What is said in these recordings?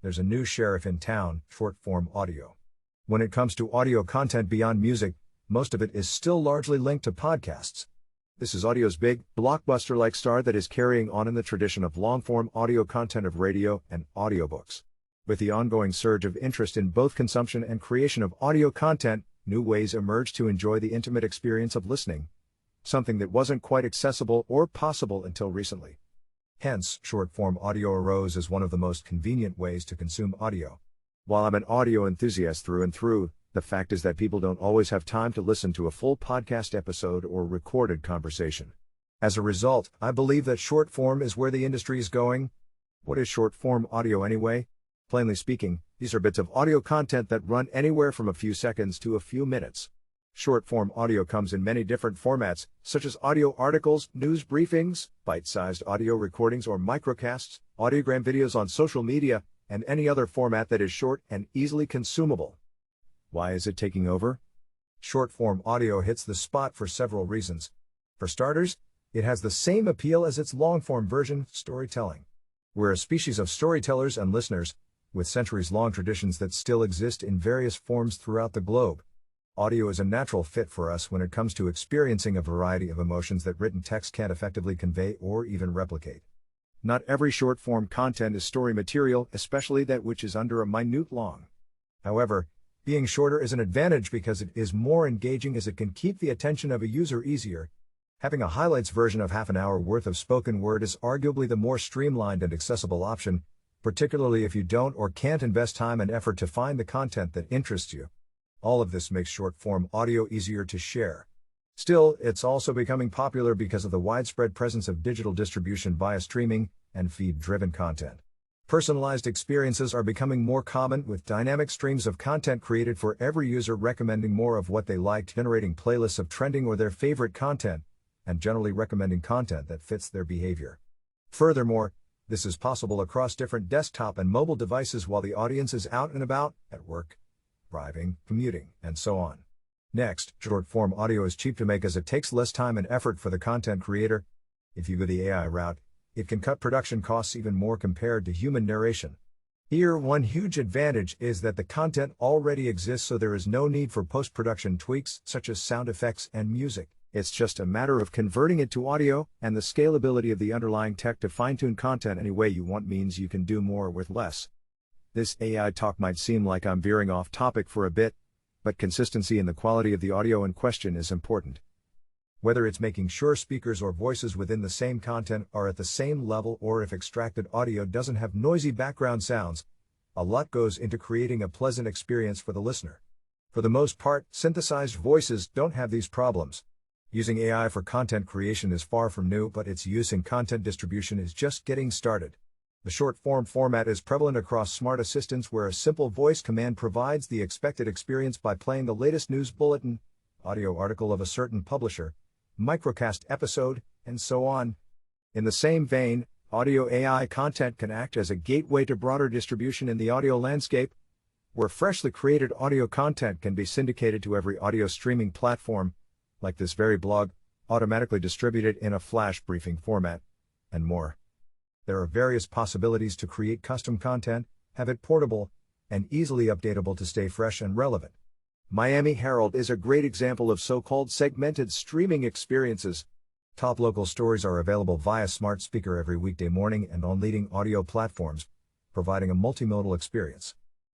There's a new sheriff in town: short-form audio. When it comes to audio content beyond music, most of it is still largely linked to podcasts. This is audio's big, blockbuster-like star that is carrying on in the tradition of long-form audio content of radio and audiobooks. With the ongoing surge of interest in both consumption and creation of audio content, new ways emerge to enjoy the intimate experience of listening, something that wasn't quite accessible or possible until recently. Hence, short-form audio arose as one of the most convenient ways to consume audio. While I'm an audio enthusiast through and through, the fact is that people don't always have time to listen to a full podcast episode or recorded conversation. As a result, I believe that short-form is where the industry is going. What is short-form audio anyway? Plainly speaking, these are bits of audio content that run anywhere from a few seconds to a few minutes. Short-form audio comes in many different formats, such as audio articles, news briefings, bite-sized audio recordings or microcasts, audiogram videos on social media, and any other format that is short and easily consumable. Why is it taking over? Short-form audio hits the spot for several reasons. For starters, it has the same appeal as its long-form version, storytelling. We're a species of storytellers and listeners, with centuries-long traditions that still exist in various forms throughout the globe. Audio is a natural fit for us when it comes to experiencing a variety of emotions that written text can't effectively convey or even replicate. Not every short-form content is story material, especially that which is under a minute long. However, being shorter is an advantage because it is more engaging, as it can keep the attention of a user easier. Having a highlights version of half an hour worth of spoken word is arguably the more streamlined and accessible option, particularly if you don't or can't invest time and effort to find the content that interests you. All of this makes short-form audio easier to share. Still, it's also becoming popular because of the widespread presence of digital distribution via streaming and feed-driven content. Personalized experiences are becoming more common, with dynamic streams of content created for every user recommending more of what they like, generating playlists of trending or their favorite content, and generally recommending content that fits their behavior. Furthermore, this is possible across different desktop and mobile devices while the audience is out and about, at work, driving, commuting, and so on. Next, short-form audio is cheap to make as it takes less time and effort for the content creator. If you go the AI route, it can cut production costs even more compared to human narration. Here, one huge advantage is that the content already exists, so there is no need for post-production tweaks such as sound effects and music. It's just a matter of converting it to audio, and the scalability of the underlying tech to fine-tune content any way you want means you can do more with less. This AI talk might seem like I'm veering off topic for a bit, but consistency in the quality of the audio in question is important. Whether it's making sure speakers or voices within the same content are at the same level, or if extracted audio doesn't have noisy background sounds, a lot goes into creating a pleasant experience for the listener. For the most part, synthesized voices don't have these problems. Using AI for content creation is far from new, but its use in content distribution is just getting started. The short-form format is prevalent across smart assistants, where a simple voice command provides the expected experience by playing the latest news bulletin, audio article of a certain publisher, microcast episode, and so on. In the same vein, audio AI content can act as a gateway to broader distribution in the audio landscape, where freshly created audio content can be syndicated to every audio streaming platform, like this very blog, automatically distributed in a flash briefing format, and more. There are various possibilities to create custom content, have it portable, and easily updatable to stay fresh and relevant. Miami Herald is a great example of so-called segmented streaming experiences. Top local stories are available via smart speaker every weekday morning and on leading audio platforms, providing a multimodal experience.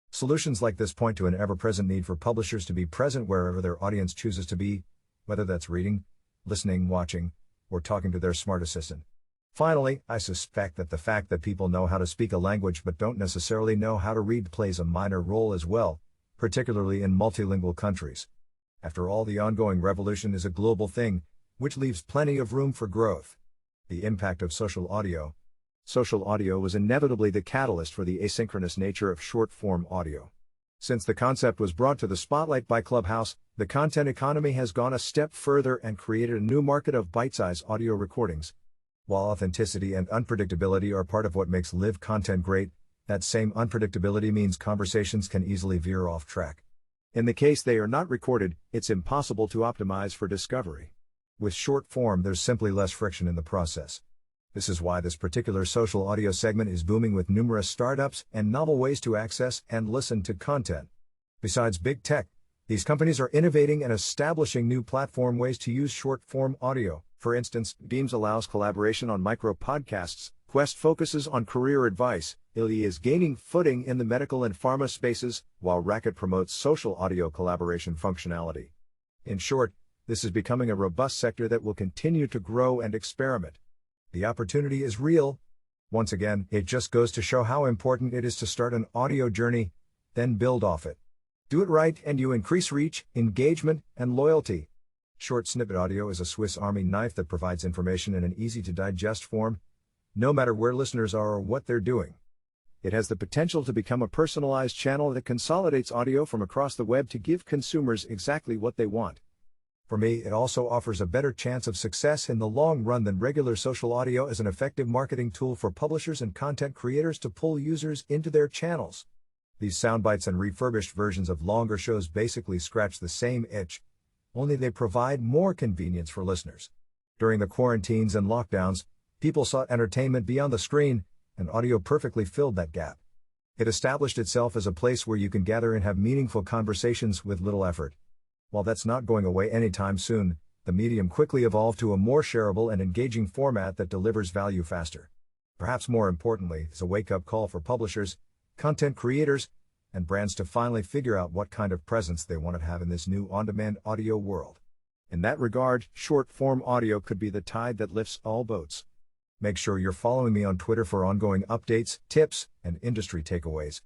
Solutions like this point to an ever-present need for publishers to be present wherever their audience chooses to be, whether that's reading, listening, watching, or talking to their smart assistant. Finally, I suspect that the fact that people know how to speak a language but don't necessarily know how to read plays a minor role as well, particularly in multilingual countries. After all, the ongoing revolution is a global thing, which leaves plenty of room for growth. The impact of social audio. Social audio was inevitably the catalyst for the asynchronous nature of short-form audio. Since the concept was brought to the spotlight by Clubhouse, the content economy has gone a step further and created a new market of bite-sized audio recordings. While authenticity and unpredictability are part of what makes live content great, that same unpredictability means conversations can easily veer off track. In the case they are not recorded, it's impossible to optimize for discovery. With short form, there's simply less friction in the process. This is why this particular social audio segment is booming with numerous startups and novel ways to access and listen to content. Besides big tech, these companies are innovating and establishing new platform ways to use short-form audio. For instance, Beams allows collaboration on micro-podcasts, Quest focuses on career advice, Illy is gaining footing in the medical and pharma spaces, while Racket promotes social audio collaboration functionality. In short, this is becoming a robust sector that will continue to grow and experiment. The opportunity is real. Once again, it just goes to show how important it is to start an audio journey, then build off it. Do it right and you increase reach, engagement, and loyalty. Short snippet audio is a Swiss Army knife that provides information in an easy-to-digest form, no matter where listeners are or what they're doing. It has the potential to become a personalized channel that consolidates audio from across the web to give consumers exactly what they want. For me, it also offers a better chance of success in the long run than regular social audio as an effective marketing tool for publishers and content creators to pull users into their channels. These soundbites and refurbished versions of longer shows basically scratch the same itch, only they provide more convenience for listeners. During the quarantines and lockdowns, people sought entertainment beyond the screen, and audio perfectly filled that gap. It established itself as a place where you can gather and have meaningful conversations with little effort. While that's not going away anytime soon, the medium quickly evolved to a more shareable and engaging format that delivers value faster. Perhaps more importantly, it's a wake-up call for publishers, content creators, and brands to finally figure out what kind of presence they want to have in this new on-demand audio world. In that regard, short-form audio could be the tide that lifts all boats. Make sure you're following me on Twitter for ongoing updates, tips, and industry takeaways.